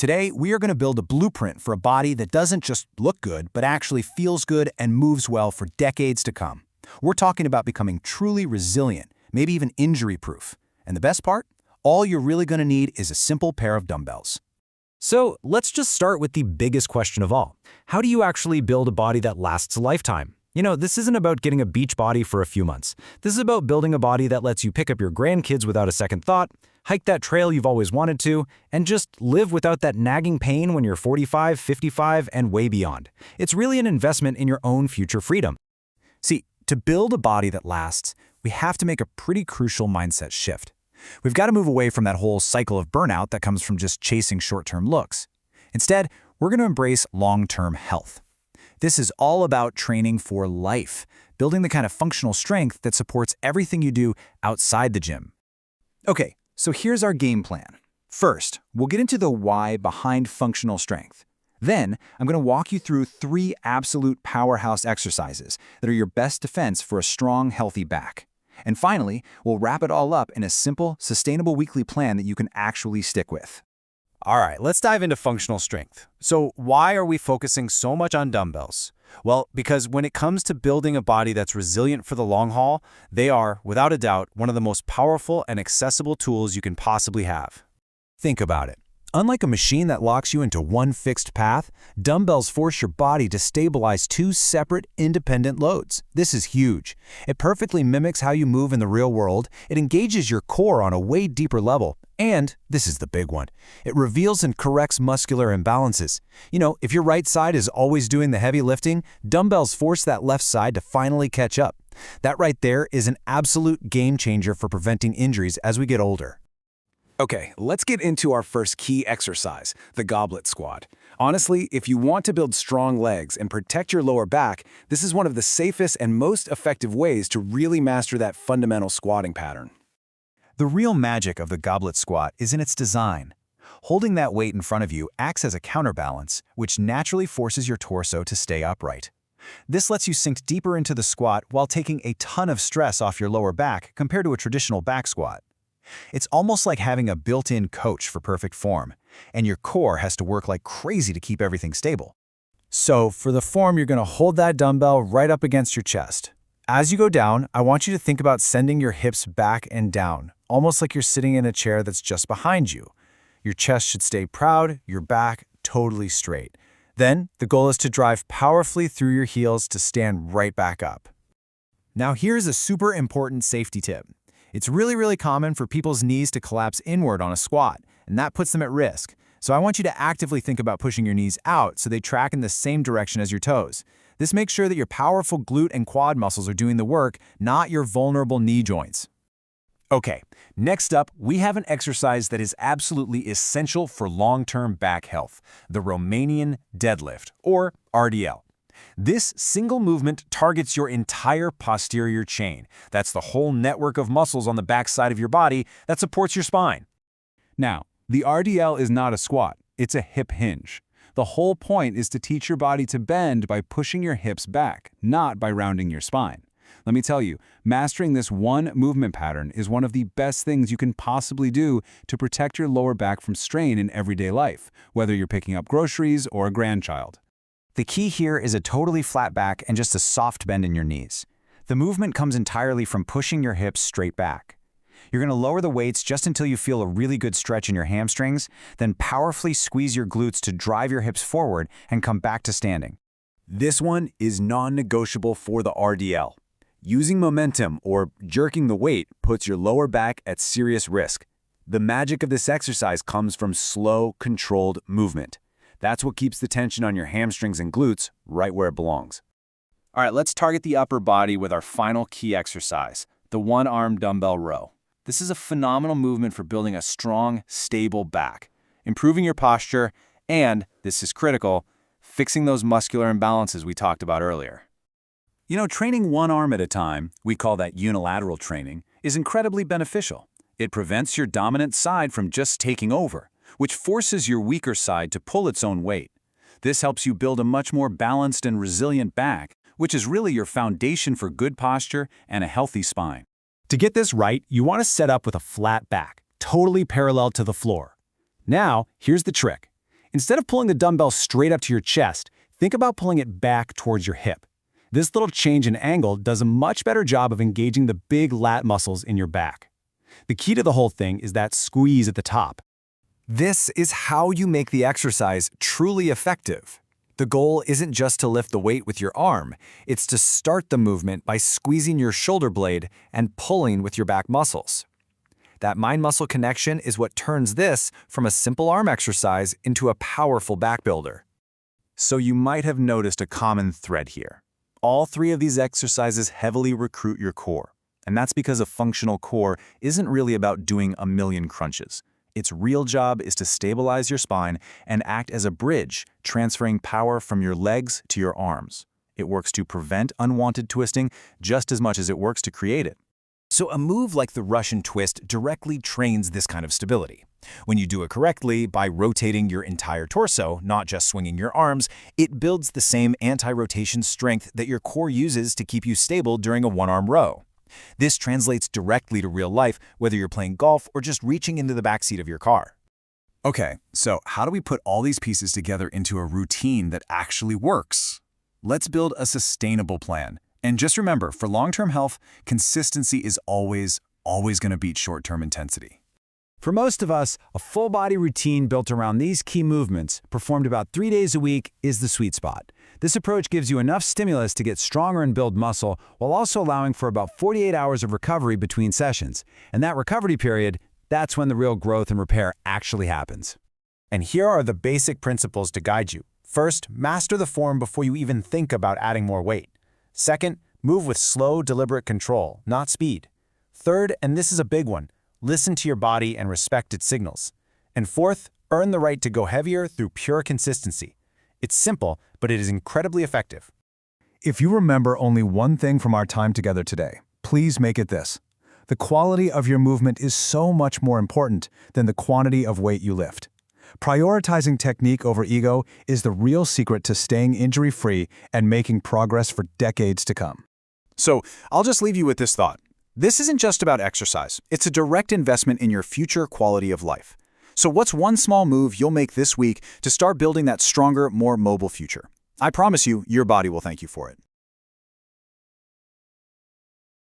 Today, we are going to build a blueprint for a body that doesn't just look good, but actually feels good and moves well for decades to come. We're talking about becoming truly resilient, maybe even injury-proof. And the best part? All you're really going to need is a simple pair of dumbbells. So let's just start with the biggest question of all. How do you actually build a body that lasts a lifetime? This isn't about getting a beach body for a few months. This is about building a body that lets you pick up your grandkids without a second thought, hike that trail you've always wanted to, and just live without that nagging pain when you're 45, 55, and way beyond. It's really an investment in your own future freedom. See, to build a body that lasts, we have to make a pretty crucial mindset shift. We've got to move away from that whole cycle of burnout that comes from just chasing short-term looks. Instead, we're going to embrace long-term health. This is all about training for life, building the kind of functional strength that supports everything you do outside the gym. Okay, so here's our game plan. First, we'll get into the why behind functional strength. Then, I'm going to walk you through 3 absolute powerhouse exercises that are your best defense for a strong, healthy back. And finally, we'll wrap it all up in a simple, sustainable weekly plan that you can actually stick with. All right, let's dive into functional strength. So why are we focusing so much on dumbbells? Well, because when it comes to building a body that's resilient for the long haul, they are, without a doubt, one of the most powerful and accessible tools you can possibly have. Think about it. Unlike a machine that locks you into one fixed path, dumbbells force your body to stabilize 2 separate, independent loads. This is huge. It perfectly mimics how you move in the real world, it engages your core on a way deeper level, and, this is the big one, it reveals and corrects muscular imbalances. If your right side is always doing the heavy lifting, dumbbells force that left side to finally catch up. That right there is an absolute game changer for preventing injuries as we get older. Okay, let's get into our first key exercise, the goblet squat. Honestly, if you want to build strong legs and protect your lower back, this is one of the safest and most effective ways to really master that fundamental squatting pattern. The real magic of the goblet squat is in its design. Holding that weight in front of you acts as a counterbalance, which naturally forces your torso to stay upright. This lets you sink deeper into the squat while taking a ton of stress off your lower back compared to a traditional back squat. It's almost like having a built-in coach for perfect form, and your core has to work like crazy to keep everything stable. So, for the form, you're going to hold that dumbbell right up against your chest. As you go down, I want you to think about sending your hips back and down, almost like you're sitting in a chair that's just behind you. Your chest should stay proud, your back totally straight. Then, the goal is to drive powerfully through your heels to stand right back up. Now here's a super important safety tip. It's really common for people's knees to collapse inward on a squat, and that puts them at risk. So I want you to actively think about pushing your knees out so they track in the same direction as your toes. This makes sure that your powerful glute and quad muscles are doing the work, not your vulnerable knee joints. Okay, next up, we have an exercise that is absolutely essential for long-term back health, the Romanian deadlift, or RDL. This single movement targets your entire posterior chain. That's the whole network of muscles on the back side of your body that supports your spine. Now, the RDL is not a squat, it's a hip hinge. The whole point is to teach your body to bend by pushing your hips back, not by rounding your spine. Let me tell you, mastering this one movement pattern is one of the best things you can possibly do to protect your lower back from strain in everyday life, whether you're picking up groceries or a grandchild. The key here is a totally flat back and just a soft bend in your knees. The movement comes entirely from pushing your hips straight back. You're going to lower the weights just until you feel a really good stretch in your hamstrings, then powerfully squeeze your glutes to drive your hips forward and come back to standing. This one is non-negotiable for the RDL. Using momentum or jerking the weight puts your lower back at serious risk. The magic of this exercise comes from slow, controlled movement. That's what keeps the tension on your hamstrings and glutes right where it belongs. All right, let's target the upper body with our final key exercise, the one-arm dumbbell row. This is a phenomenal movement for building a strong, stable back, improving your posture, and, this is critical, fixing those muscular imbalances we talked about earlier. Training one arm at a time, we call that unilateral training, is incredibly beneficial. It prevents your dominant side from just taking over, which forces your weaker side to pull its own weight. This helps you build a much more balanced and resilient back, which is really your foundation for good posture and a healthy spine. To get this right, you want to set up with a flat back, totally parallel to the floor. Now, here's the trick. Instead of pulling the dumbbell straight up to your chest, think about pulling it back towards your hip. This little change in angle does a much better job of engaging the big lat muscles in your back. The key to the whole thing is that squeeze at the top. This is how you make the exercise truly effective. The goal isn't just to lift the weight with your arm, it's to start the movement by squeezing your shoulder blade and pulling with your back muscles. That mind-muscle connection is what turns this from a simple arm exercise into a powerful back builder. So you might have noticed a common thread here. All three of these exercises heavily recruit your core. And that's because a functional core isn't really about doing a million crunches. Its real job is to stabilize your spine and act as a bridge, transferring power from your legs to your arms. It works to prevent unwanted twisting just as much as it works to create it. So a move like the Russian twist directly trains this kind of stability. When you do it correctly, by rotating your entire torso, not just swinging your arms, it builds the same anti-rotation strength that your core uses to keep you stable during a one-arm row. This translates directly to real life, whether you're playing golf or just reaching into the backseat of your car. Okay, so how do we put all these pieces together into a routine that actually works? Let's build a sustainable plan. And just remember, for long-term health, consistency is always going to beat short-term intensity. For most of us, a full-body routine built around these key movements, performed about 3 days a week, is the sweet spot. This approach gives you enough stimulus to get stronger and build muscle, while also allowing for about 48 hours of recovery between sessions. And that recovery period, that's when the real growth and repair actually happens. And here are the basic principles to guide you. First, master the form before you even think about adding more weight. Second, move with slow, deliberate control, not speed. Third, and this is a big one, listen to your body and respect its signals. And fourth, earn the right to go heavier through pure consistency. It's simple, but it is incredibly effective. If you remember only one thing from our time together today, please make it this. The quality of your movement is so much more important than the quantity of weight you lift. Prioritizing technique over ego is the real secret to staying injury-free and making progress for decades to come. So, I'll just leave you with this thought. This isn't just about exercise. It's a direct investment in your future quality of life. So what's one small move you'll make this week to start building that stronger, more mobile future? I promise you, your body will thank you for it.